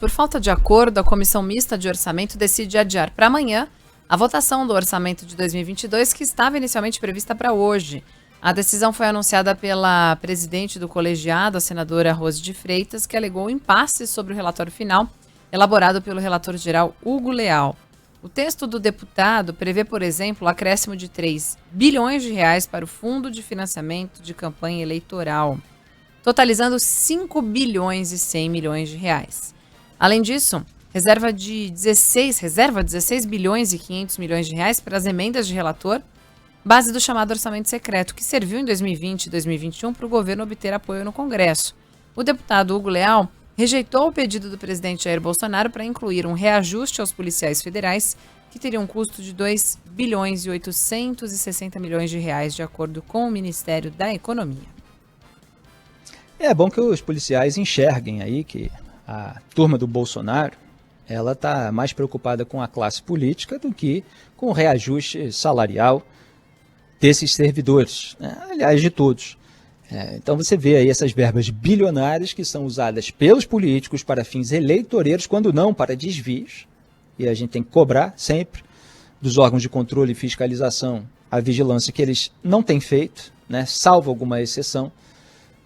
Por falta de acordo, a Comissão Mista de Orçamento decide adiar para amanhã a votação do orçamento de 2022, que estava inicialmente prevista para hoje. A decisão foi anunciada pela presidente do colegiado, a senadora Rose de Freitas, que alegou impasse sobre o relatório final, elaborado pelo relator-geral Hugo Leal. O texto do deputado prevê, por exemplo, o acréscimo de 3 bilhões de reais para o Fundo de Financiamento de Campanha Eleitoral, totalizando 5 bilhões e 100 milhões de reais. Além disso, reserva 16 bilhões e 500 milhões de reais para as emendas de relator, base do chamado orçamento secreto, que serviu em 2020 e 2021 para o governo obter apoio no Congresso. O deputado Hugo Leal rejeitou o pedido do presidente Jair Bolsonaro para incluir um reajuste aos policiais federais, que teria um custo de 2 bilhões e 860 milhões de reais, de acordo com o Ministério da Economia. É bom que os policiais enxerguem aí que a turma do Bolsonaro, ela está mais preocupada com a classe política do que com o reajuste salarial desses servidores, né? Aliás, de todos. Então você vê aí essas verbas bilionárias que são usadas pelos políticos para fins eleitoreiros, quando não para desvios, e a gente tem que cobrar sempre dos órgãos de controle e fiscalização a vigilância que eles não têm feito, né? Salvo alguma exceção,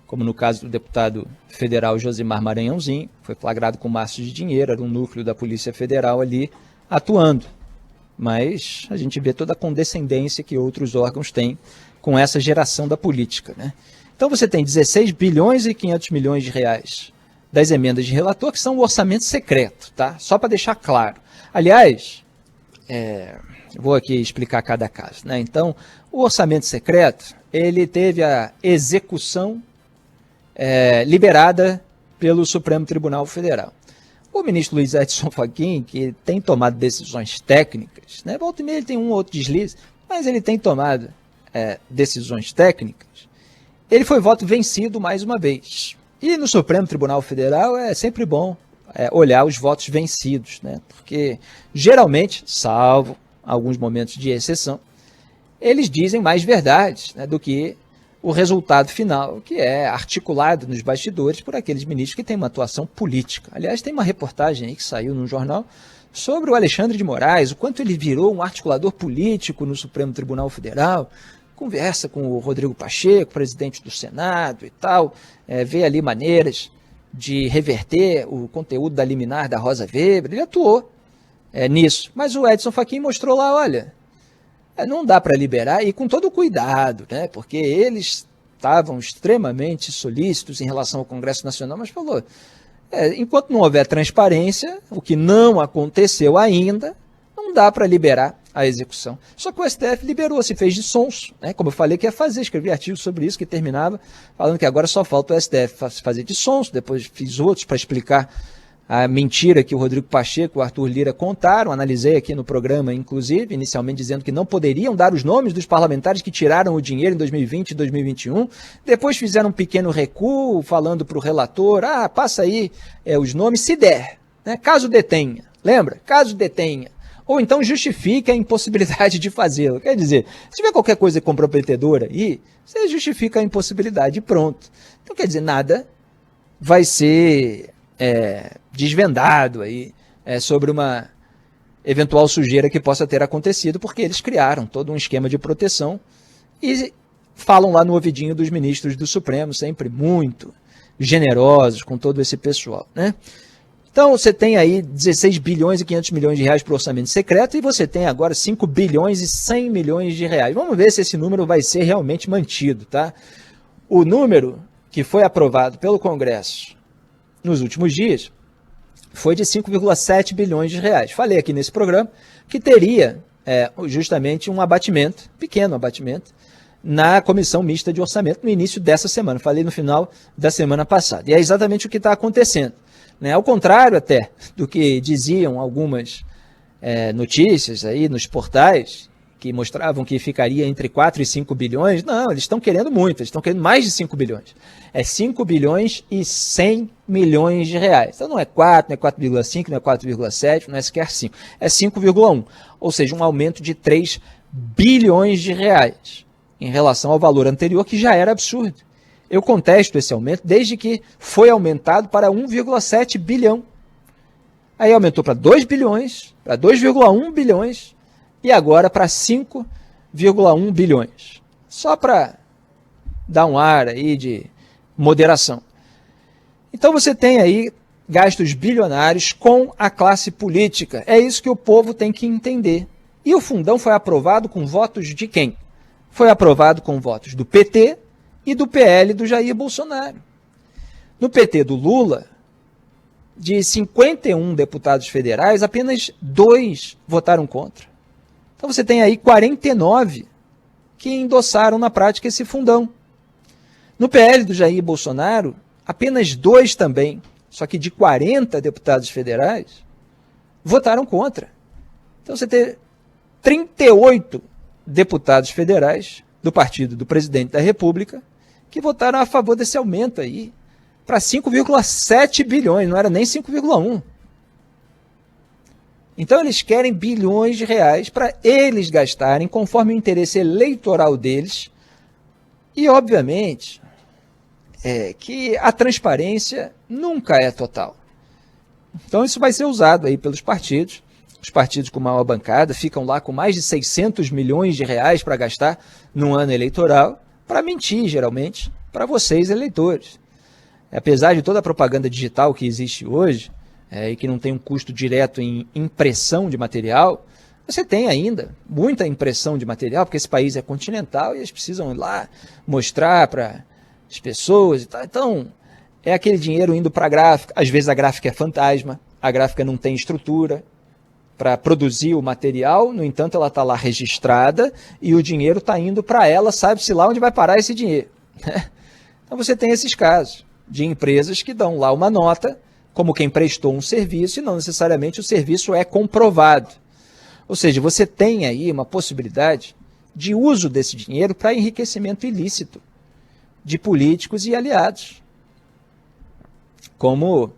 como no caso do deputado federal Josimar Maranhãozinho, foi flagrado com maços de dinheiro, era um núcleo da Polícia Federal ali atuando. Mas a gente vê toda a condescendência que outros órgãos têm com essa geração da política, né? Então você tem 16 bilhões e 500 milhões de reais das emendas de relator, que são o orçamento secreto, tá? Só para deixar claro. Aliás, vou aqui explicar cada caso, né? Então, o orçamento secreto, ele teve a execução liberada pelo Supremo Tribunal Federal. O ministro Luiz Edson Fachin, que tem tomado decisões técnicas, né? Volta e meia ele tem um ou outro deslize, mas ele tem tomado decisões técnicas, ele foi voto vencido mais uma vez. E no Supremo Tribunal Federal é sempre bom olhar os votos vencidos, né? Porque geralmente, salvo alguns momentos de exceção, eles dizem mais verdades, né, do que o resultado final, que é articulado nos bastidores por aqueles ministros que têm uma atuação política. Aliás, tem uma reportagem aí que saiu num jornal sobre o Alexandre de Moraes, o quanto ele virou um articulador político no Supremo Tribunal Federal, conversa com o Rodrigo Pacheco, presidente do Senado e tal, vê ali maneiras de reverter o conteúdo da liminar da Rosa Weber, ele atuou nisso. Mas o Edson Fachin mostrou lá, olha, não dá para liberar, e com todo cuidado, né, porque eles estavam extremamente solícitos em relação ao Congresso Nacional, mas falou, enquanto não houver transparência, o que não aconteceu ainda, não dá para liberar a execução. Só que o STF liberou, se fez de sonso, né? Como eu falei que ia fazer, escrevi artigos sobre isso, que terminava falando que agora só falta o STF fazer de sonso, depois fiz outros para explicar a mentira que o Rodrigo Pacheco e o Arthur Lira contaram, analisei aqui no programa, inclusive, inicialmente dizendo que não poderiam dar os nomes dos parlamentares que tiraram o dinheiro em 2020 e 2021, depois fizeram um pequeno recuo, falando para o relator, passa aí os nomes, se der, né? Caso detenha, lembra? Caso detenha. Ou então justifique a impossibilidade de fazê-lo. Quer dizer, se tiver qualquer coisa comprometedora aí, você justifica a impossibilidade e pronto. Então, quer dizer, nada vai ser desvendado aí sobre uma eventual sujeira que possa ter acontecido, porque eles criaram todo um esquema de proteção e falam lá no ouvidinho dos ministros do Supremo, sempre muito generosos com todo esse pessoal, né? Então, você tem aí 16 bilhões e 500 milhões de reais para o orçamento secreto e você tem agora 5 bilhões e 100 milhões de reais. Vamos ver se esse número vai ser realmente mantido, tá? O número que foi aprovado pelo Congresso nos últimos dias foi de 5,7 bilhões de reais. Falei aqui nesse programa que teria justamente um abatimento, pequeno abatimento, na Comissão Mista de Orçamento no início dessa semana. Falei no final da semana passada. E é exatamente o que está acontecendo. Ao contrário até do que diziam algumas notícias aí nos portais, que mostravam que ficaria entre 4 e 5 bilhões, não, eles estão querendo muito, eles estão querendo mais de 5 bilhões. É 5 bilhões e 100 milhões de reais. Então não é 4, não é 4,5, não é 4,7, não é sequer 5, é 5,1, ou seja, um aumento de 3 bilhões de reais em relação ao valor anterior, que já era absurdo. Eu contesto esse aumento desde que foi aumentado para 1,7 bilhão. Aí aumentou para 2 bilhões, para 2,1 bilhões e agora para 5,1 bilhões. Só para dar um ar aí de moderação. Então você tem aí gastos bilionários com a classe política. É isso que o povo tem que entender. E o fundão foi aprovado com votos de quem? Foi aprovado com votos do PT e do PL do Jair Bolsonaro. No PT do Lula, de 51 deputados federais, apenas 2 votaram contra. Então você tem aí 49 que endossaram na prática esse fundão. No PL do Jair Bolsonaro, apenas 2 também, só que de 40 deputados federais, votaram contra. Então você tem 38 deputados federais do partido do presidente da República que votaram a favor desse aumento aí para 5,7 bilhões, não era nem 5,1. Então eles querem bilhões de reais para eles gastarem conforme o interesse eleitoral deles e, obviamente, que a transparência nunca é total. Então isso vai ser usado aí pelos partidos. Os partidos com maior bancada ficam lá com mais de 600 milhões de reais para gastar num ano eleitoral, para mentir, geralmente, para vocês, eleitores. Apesar de toda a propaganda digital que existe hoje, e que não tem um custo direto em impressão de material, você tem ainda muita impressão de material, porque esse país é continental e eles precisam ir lá mostrar para as pessoas e tal. Então, é aquele dinheiro indo para a gráfica. Às vezes a gráfica é fantasma, a gráfica não tem estrutura para produzir o material, no entanto ela está lá registrada e o dinheiro está indo para ela, sabe-se lá onde vai parar esse dinheiro. Então você tem esses casos de empresas que dão lá uma nota, como quem prestou um serviço, e não necessariamente o serviço é comprovado. Ou seja, você tem aí uma possibilidade de uso desse dinheiro para enriquecimento ilícito de políticos e aliados, como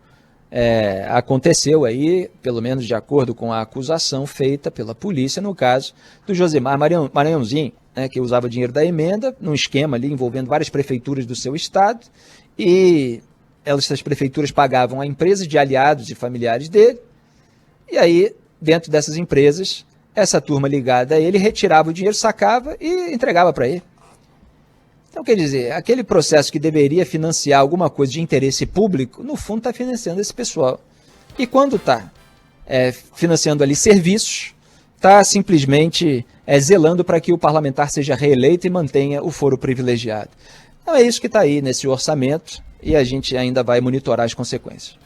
aconteceu aí, pelo menos de acordo com a acusação feita pela polícia, no caso do Josimar Maranhãozinho, que usava dinheiro da emenda, num esquema ali envolvendo várias prefeituras do seu estado, e essas prefeituras pagavam a empresas de aliados e familiares dele, e aí, dentro dessas empresas, essa turma ligada a ele retirava o dinheiro, sacava e entregava para ele. Então, quer dizer, aquele processo que deveria financiar alguma coisa de interesse público, no fundo está financiando esse pessoal. E quando está financiando ali serviços, está simplesmente zelando para que o parlamentar seja reeleito e mantenha o foro privilegiado. Então é isso que está aí nesse orçamento e a gente ainda vai monitorar as consequências.